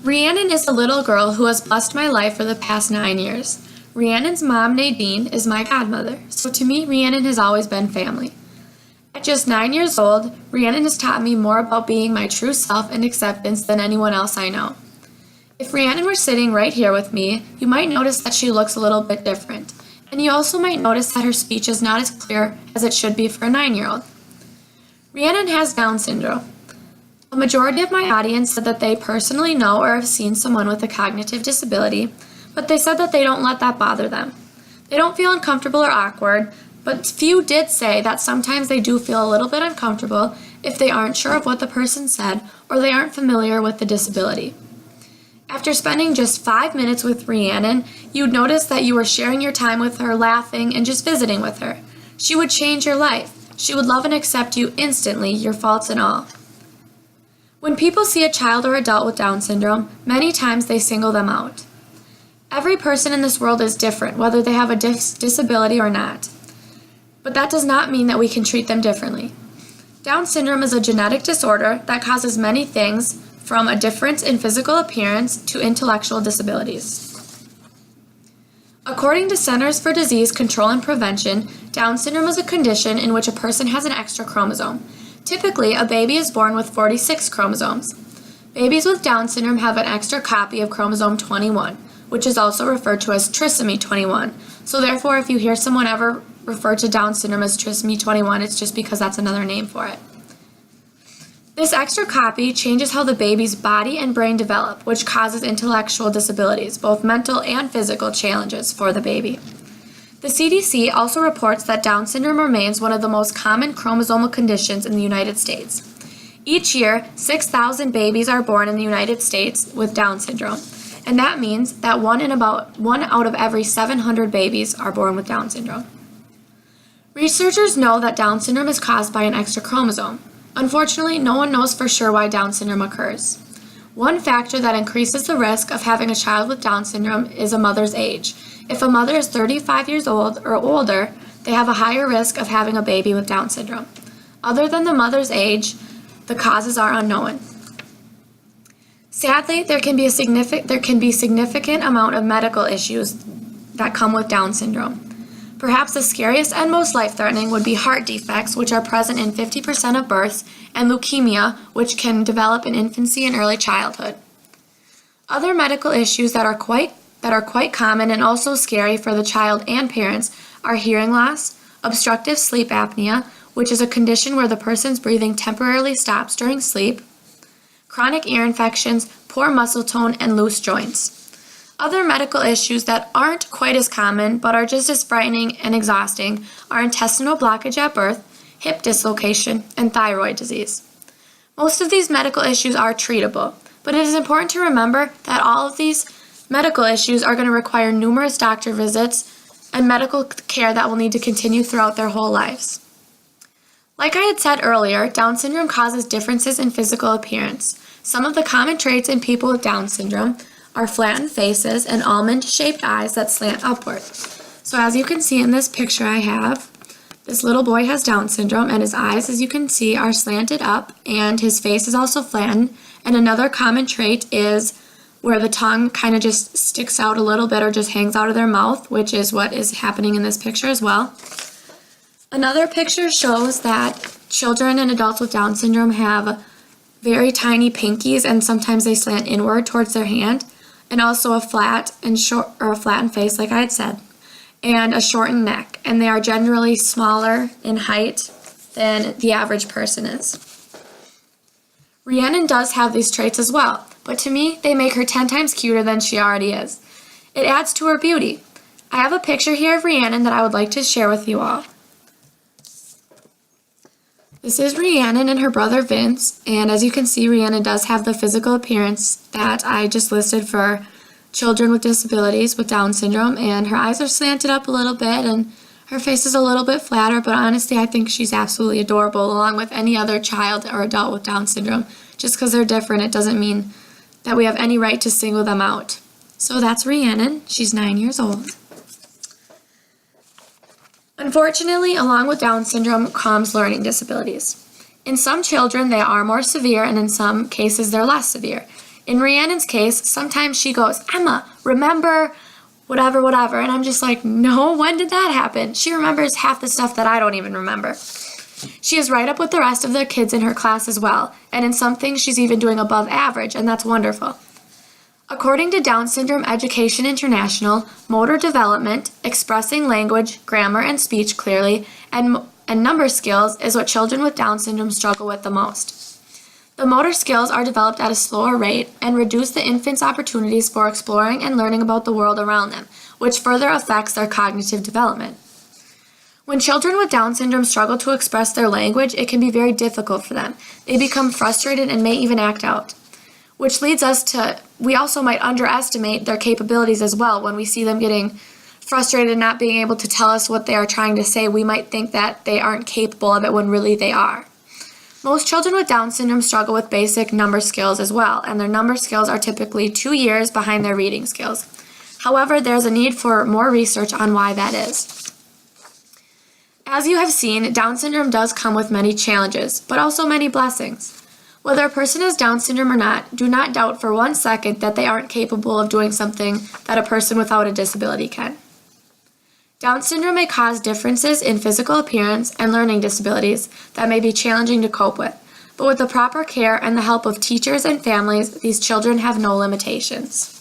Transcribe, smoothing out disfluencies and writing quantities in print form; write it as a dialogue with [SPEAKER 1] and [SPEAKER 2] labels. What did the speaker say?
[SPEAKER 1] Rhiannon is a little girl who has blessed my life for the past 9 years. Rhiannon's mom, Nadine, is my godmother, so to me, Rhiannon has always been family. At just 9 years old, Rhiannon has taught me more about being my true self and acceptance than anyone else I know. If Rhiannon were sitting right here with me, you might notice that she looks a little bit different, and you also might notice that her speech is not as clear as it should be for a 9-year-old. Rhiannon has Down syndrome. A majority of my audience said that they personally know or have seen someone with a cognitive disability, but they said that they don't let that bother them. They don't feel uncomfortable or awkward, but few did say that sometimes they do feel a little bit uncomfortable if they aren't sure of what the person said or they aren't familiar with the disability. After spending just 5 minutes with Rhiannon, you'd notice that you were sharing your time with her, laughing, and just visiting with her. She would change your life. She would love and accept you instantly, your faults and all. When people see a child or adult with Down syndrome, many times they single them out. Every person in this world is different, whether they have a disability or not. But that does not mean that we can treat them differently. Down syndrome is a genetic disorder that causes many things, from a difference in physical appearance to intellectual disabilities. According to Centers for Disease Control and Prevention, Down syndrome is a condition in which a person has an extra chromosome. Typically, a baby is born with 46 chromosomes. Babies with Down syndrome have an extra copy of chromosome 21, which is also referred to as trisomy 21. So therefore, if you hear someone ever refer to Down syndrome as trisomy 21, it's just because that's another name for it. This extra copy changes how the baby's body and brain develop, which causes intellectual disabilities, both mental and physical challenges for the baby. The CDC also reports that Down syndrome remains one of the most common chromosomal conditions in the United States. Each year, 6,000 babies are born in the United States with Down syndrome, and that means that one out of every 700 babies are born with Down syndrome. Researchers know that Down syndrome is caused by an extra chromosome. Unfortunately, no one knows for sure why Down syndrome occurs. One factor that increases the risk of having a child with Down syndrome is a mother's age. If a mother is 35 years old or older, they have a higher risk of having a baby with Down syndrome. Other than the mother's age, the causes are unknown. Sadly, there can be significant amount of medical issues that come with Down syndrome. Perhaps the scariest and most life-threatening would be heart defects, which are present in 50% of births, and leukemia, which can develop in infancy and early childhood. Other medical issues that are quite common and also scary for the child and parents are hearing loss, obstructive sleep apnea, which is a condition where the person's breathing temporarily stops during sleep, chronic ear infections, poor muscle tone, and loose joints. Other medical issues that aren't quite as common but are just as frightening and exhausting are intestinal blockage at birth, hip dislocation, and thyroid disease. Most of these medical issues are treatable, but it is important to remember that all of these medical issues are going to require numerous doctor visits and medical care that will need to continue throughout their whole lives. Like I had said earlier, Down syndrome causes differences in physical appearance. Some of the common traits in people with Down syndrome are flattened faces and almond-shaped eyes that slant upward. So as you can see in this picture I have, this little boy has Down syndrome and his eyes, as you can see, are slanted up and his face is also flattened. And another common trait is where the tongue kind of just sticks out a little bit or just hangs out of their mouth, which is what is happening in this picture as well. Another picture shows that children and adults with Down syndrome have very tiny pinkies and sometimes they slant inward towards their hand, and also a flattened face, like I had said, and a shortened neck, and they are generally smaller in height than the average person is. Rhiannon does have these traits as well, but to me, they make her 10 times cuter than she already is. It adds to her beauty. I have a picture here of Rhiannon that I would like to share with you all. This is Rhiannon and her brother Vince, and as you can see, Rhiannon does have the physical appearance that I just listed for children with disabilities with Down syndrome, and her eyes are slanted up a little bit and her face is a little bit flatter, but honestly I think she's absolutely adorable along with any other child or adult with Down syndrome. Just because they're different, it doesn't mean that we have any right to single them out. So that's Rhiannon. She's 9 years old. Unfortunately, along with Down syndrome comes learning disabilities. In some children, they are more severe, and in some cases, they're less severe. In Rhiannon's case, sometimes she goes, "Emma, remember whatever, whatever." And I'm just like, no, when did that happen? She remembers half the stuff that I don't even remember. She is right up with the rest of the kids in her class as well, and in some things she's even doing above average, and that's wonderful. According to Down Syndrome Education International, motor development, expressing language, grammar, and speech clearly, and number skills is what children with Down syndrome struggle with the most. The motor skills are developed at a slower rate and reduce the infant's opportunities for exploring and learning about the world around them, which further affects their cognitive development. When children with Down syndrome struggle to express their language, it can be very difficult for them. They become frustrated and may even act out, which leads us to, we also might underestimate their capabilities as well. When we see them getting frustrated and not being able to tell us what they are trying to say, we might think that they aren't capable of it when really they are. Most children with Down syndrome struggle with basic number skills as well, and their number skills are typically 2 years behind their reading skills. However, there's a need for more research on why that is. As you have seen, Down syndrome does come with many challenges, but also many blessings. Whether a person has Down syndrome or not, do not doubt for 1 second that they aren't capable of doing something that a person without a disability can. Down syndrome may cause differences in physical appearance and learning disabilities that may be challenging to cope with, but with the proper care and the help of teachers and families, these children have no limitations.